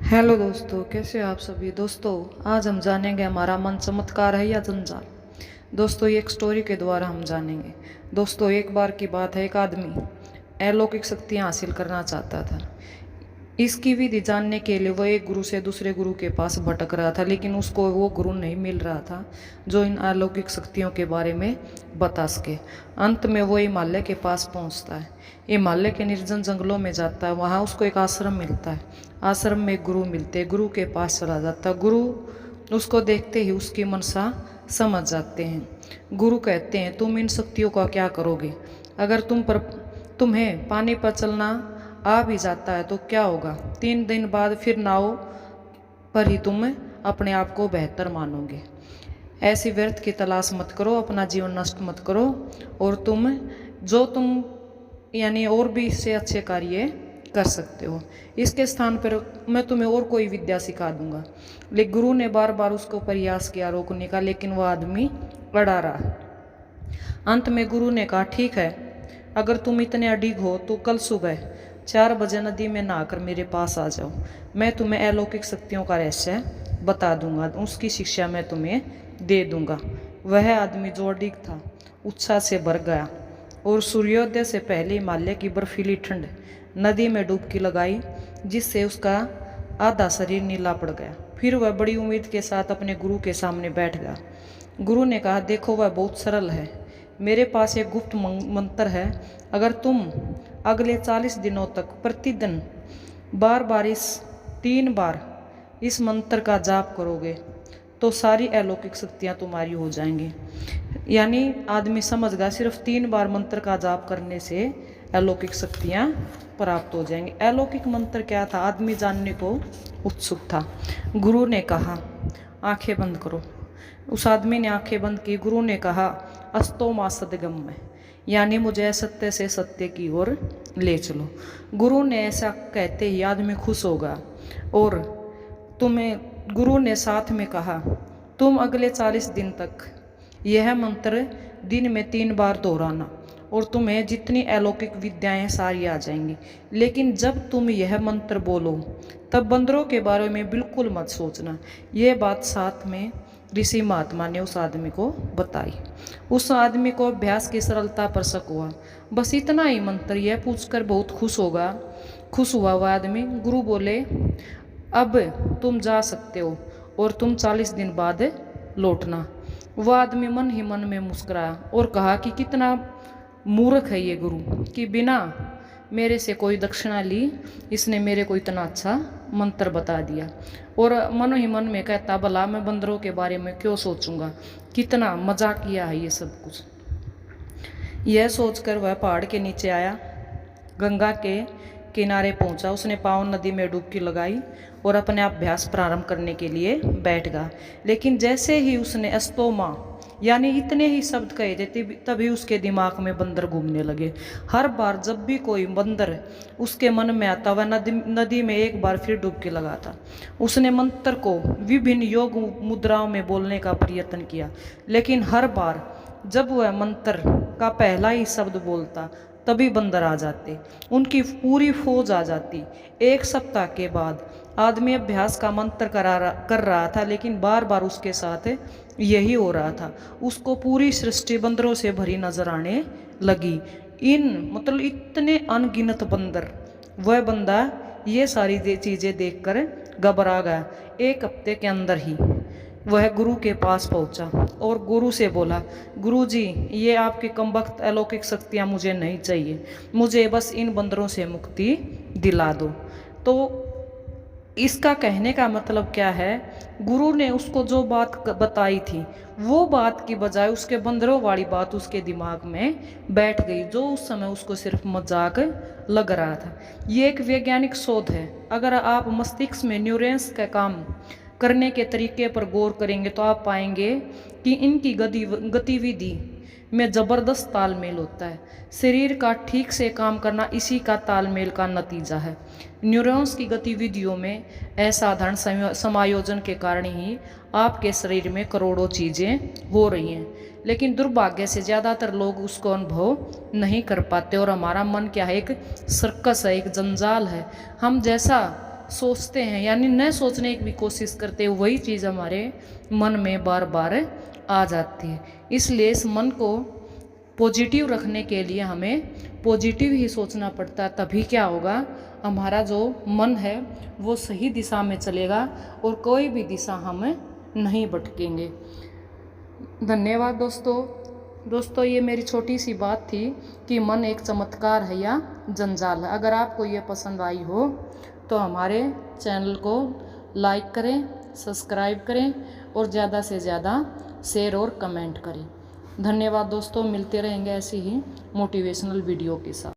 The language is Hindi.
हेलो दोस्तों, कैसे हो आप सभी। दोस्तों आज हम जानेंगे हमारा मन चमत्कार है या जंजाल। दोस्तों ये एक स्टोरी के द्वारा हम जानेंगे। दोस्तों एक बार की बात है, एक आदमी अलौकिक शक्तियाँ हासिल करना चाहता था। इसकी विधि जानने के लिए वह एक गुरु से दूसरे गुरु के पास भटक रहा था, लेकिन उसको वो गुरु नहीं मिल रहा था जो इन अलौकिक शक्तियों के बारे में बता सके। अंत में वो हिमालय के पास पहुंचता है। हिमालय के निर्जन जंगलों में जाता है। वहाँ उसको एक आश्रम मिलता है। आश्रम में एक गुरु मिलते हैं। गुरु के पास चला जाता है। गुरु उसको देखते ही उसकी मनसा समझ जाते हैं। गुरु कहते हैं, तुम इन शक्तियों का क्या करोगे? अगर तुम्हें पानी पर चलना आ भी जाता है तो क्या होगा? 3 दिन बाद फिर नाव पर ही तुम अपने आप को बेहतर मानोगे। ऐसी व्यर्थ की तलाश मत करो, अपना जीवन नष्ट मत करो। और तुम यानी और भी इससे अच्छे कार्य कर सकते हो। इसके स्थान पर मैं तुम्हें और कोई विद्या सिखा दूंगा। लेकिन गुरु ने बार बार उसको प्रयास किया रोकने का, लेकिन वह आदमी अड़ा रहा। अंत में गुरु ने कहा, ठीक है, अगर तुम इतने अडिग हो तो कल सुबह 4 बजे नदी में नहाकर मेरे पास आ जाओ। मैं तुम्हें अलौकिक शक्तियों का रहस्य बता दूंगा, उसकी शिक्षा मैं तुम्हें दे दूंगा। वह आदमी जो अडिग था उत्साह से भर गया और सूर्योदय से पहले हिमालय की बर्फीली ठंड नदी में डुबकी लगाई, जिससे उसका आधा शरीर नीला पड़ गया। फिर वह बड़ी उम्मीद के साथ अपने गुरु के सामने बैठ गया। गुरु ने कहा, देखो वह बहुत सरल है। मेरे पास एक गुप्त मंत्र है। अगर तुम अगले 40 दिनों तक प्रतिदिन बार बार 3 बार इस मंत्र का जाप करोगे तो सारी अलौकिक शक्तियाँ तुम्हारी हो जाएंगी। यानी आदमी समझ गया, सिर्फ 3 बार मंत्र का जाप करने से अलौकिक शक्तियाँ प्राप्त हो जाएंगी। अलौकिक मंत्र क्या था? आदमी जानने को उत्सुक था। गुरु ने कहा, आंखें बंद करो। उस आदमी ने आंखें बंद की। गुरु ने कहा, अस्तो मा सदगम, यानी मुझे असत्य से सत्य की ओर ले चलो। गुरु ने ऐसा कहते ही आदमी खुश होगा। और गुरु ने साथ में कहा, तुम अगले 40 दिन तक यह मंत्र दिन में 3 बार दोहराना और तुम्हें जितनी अलौकिक विद्याएं सारी आ जाएंगी। लेकिन जब तुम यह मंत्र बोलो तब बंदरों के बारे में बिल्कुल मत सोचना। यह बात साथ में ऋषि महात्मा ने उस आदमी को बताई। उस आदमी को अभ्यास की सरलता पर शक हुआ। बस इतना ही मंत्र यह पूछकर बहुत खुश हुआ वह आदमी। गुरु बोले, अब तुम जा सकते हो और तुम 40 दिन बाद लौटना। वह आदमी मन ही मन में मुस्कुराया और कहा कि कितना मूर्ख है ये गुरु कि बिना मेरे से कोई दक्षिणा ली इसने मेरे को इतना अच्छा मंत्र बता दिया। और मन ही मन में कहता, भला मैं बंदरों के बारे में क्यों सोचूंगा, कितना मजाक किया है ये सब कुछ। यह सोचकर वह पहाड़ के नीचे आया, गंगा के किनारे पहुंचा। उसने पावन नदी में डुबकी लगाई और अपने अभ्यास प्रारंभ करने के लिए बैठ गया। लेकिन जैसे ही उसने अस्तोमा यानी इतने ही शब्द कहे थे तभी उसके दिमाग में बंदर घूमने लगे। हर बार जब भी कोई बंदर उसके मन में आता वह नदी में एक बार फिर डुबकी लगाता। उसने मंत्र को विभिन्न योग मुद्राओं में बोलने का प्रयत्न किया, लेकिन हर बार जब वह मंत्र का पहला ही शब्द बोलता तभी बंदर आ जाते, उनकी पूरी फौज आ जाती। 1 सप्ताह के बाद आदमी अभ्यास का मंत्र कर रहा था, लेकिन बार बार उसके साथ यही हो रहा था। उसको पूरी सृष्टि बंदरों से भरी नजर आने लगी। इतने अनगिनत बंदर। वह बंदा ये सारी चीजें देखकर घबरा गया। 1 हफ्ते के अंदर ही वह गुरु के पास पहुंचा और गुरु से बोला, गुरु जी, ये आपकी कमबख्त अलौकिक शक्तियाँ मुझे नहीं चाहिए, मुझे बस इन बंदरों से मुक्ति दिला दो। तो इसका कहने का मतलब क्या है? गुरु ने उसको जो बात बताई थी वो बात की बजाय उसके बंदरों वाली बात उसके दिमाग में बैठ गई, जो उस समय उसको सिर्फ मजाक लग रहा था। ये एक वैज्ञानिक शोध है। अगर आप मस्तिष्क में न्यूरॉन्स का काम करने के तरीके पर गौर करेंगे तो आप पाएंगे कि इनकी गतिविधि में ज़बरदस्त तालमेल होता है। शरीर का ठीक से काम करना इसी का तालमेल का नतीजा है। न्यूरॉन्स की गतिविधियों में असाधारण समायोजन के कारण ही आपके शरीर में करोड़ों चीज़ें हो रही हैं, लेकिन दुर्भाग्य से ज़्यादातर लोग उसको अनुभव नहीं कर पाते। और हमारा मन क्या है? एक सर्कस है, एक जंजाल है। हम जैसा सोचते हैं यानी न सोचने की भी कोशिश करते हैं, वही चीज़ हमारे मन में बार बार आ जाती है। इसलिए इस मन को पॉजिटिव रखने के लिए हमें पॉजिटिव ही सोचना पड़ता है, तभी क्या होगा, हमारा जो मन है वो सही दिशा में चलेगा और कोई भी दिशा हम नहीं भटकेंगे। धन्यवाद दोस्तों ये मेरी छोटी सी बात थी कि मन एक चमत्कार है या जंजाल है। अगर आपको ये पसंद आई हो तो हमारे चैनल को लाइक करें, सब्सक्राइब करें और ज़्यादा से ज़्यादा शेयर और कमेंट करें। धन्यवाद दोस्तों, मिलते रहेंगे ऐसी ही मोटिवेशनल वीडियो के साथ।